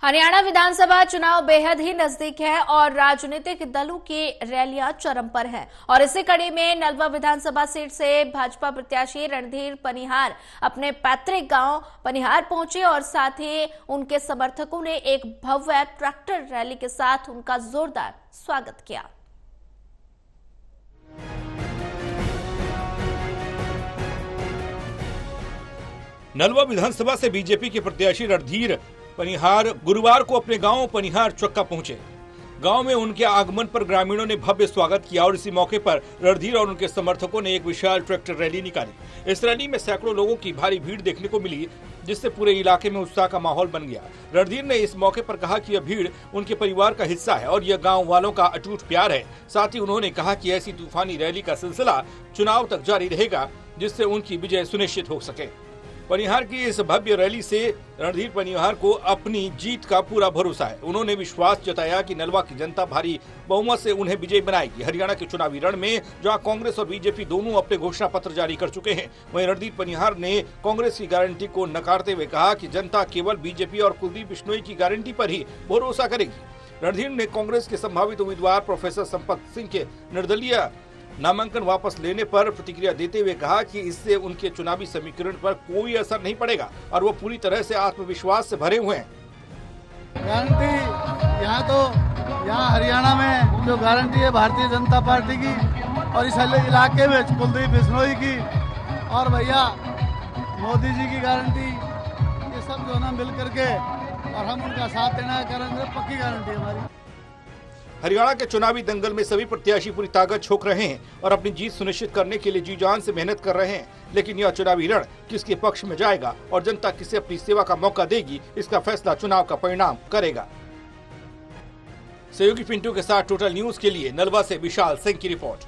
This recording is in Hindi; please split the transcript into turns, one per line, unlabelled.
हरियाणा विधानसभा चुनाव बेहद ही नजदीक है और राजनीतिक दलों की रैलियां चरम पर हैं और इसी कड़ी में नलवा विधानसभा सीट से भाजपा प्रत्याशी रणधीर पनिहार अपने पैतृक गांव पनिहार पहुंचे और साथ ही उनके समर्थकों ने एक भव्य ट्रैक्टर रैली के साथ उनका जोरदार स्वागत किया।
नलवा विधानसभा से बीजेपी के प्रत्याशी रणधीर पनिहार गुरुवार को अपने गांव पनिहार चक्का पहुंचे। गांव में उनके आगमन पर ग्रामीणों ने भव्य स्वागत किया और इसी मौके पर रणधीर और उनके समर्थकों ने एक विशाल ट्रैक्टर रैली निकाली। इस रैली में सैकड़ों लोगों की भारी भीड़ देखने को मिली, जिससे पूरे इलाके में उत्साह का माहौल बन गया। रणधीर ने इस मौके पर कहा कि यह भीड़ उनके परिवार का हिस्सा है और यह गाँव वालों का अटूट प्यार है। साथ ही उन्होंने कहा कि ऐसी तूफानी रैली का सिलसिला चुनाव तक जारी रहेगा, जिससे उनकी विजय सुनिश्चित हो सके। पनिहार की इस भव्य रैली से रणधीर पनिहार को अपनी जीत का पूरा भरोसा है। उन्होंने विश्वास जताया कि नलवा की जनता भारी बहुमत से उन्हें विजयी बनाएगी। हरियाणा के चुनावी रण में जहां कांग्रेस और बीजेपी दोनों अपने घोषणा पत्र जारी कर चुके हैं, वहीं रणधीर पनिहार ने कांग्रेस की गारंटी को नकारते हुए कहा कि जनता केवल बीजेपी और कुलदीप बिश्नोई की गारंटी पर ही भरोसा करेगी। रणधीर ने कांग्रेस के संभावित उम्मीदवार प्रोफेसर संपत सिंह के निर्दलीय नामांकन वापस लेने पर प्रतिक्रिया देते हुए कहा कि इससे उनके चुनावी समीकरण पर कोई असर नहीं पड़ेगा और वो पूरी तरह से आत्मविश्वास से भरे हुए हैं।
गारंटी यहाँ हरियाणा में जो गारंटी है भारतीय जनता पार्टी की और इस इलाके में कुलदीप बिश्नोई की और भैया मोदी जी की गारंटी, ये सब जो ना मिल करके और हम उनका साथ देना करेंगे, पक्की गारंटी हमारी।
हरियाणा के चुनावी दंगल में सभी प्रत्याशी पूरी ताकत झोंक रहे हैं और अपनी जीत सुनिश्चित करने के लिए जी जान से मेहनत कर रहे हैं, लेकिन यह चुनावी रण किसके पक्ष में जाएगा और जनता किसे अपनी सेवा का मौका देगी, इसका फैसला चुनाव का परिणाम करेगा। सहयोगी पिंटू के साथ टोटल न्यूज के लिए नलवा से विशाल सिंह की रिपोर्ट।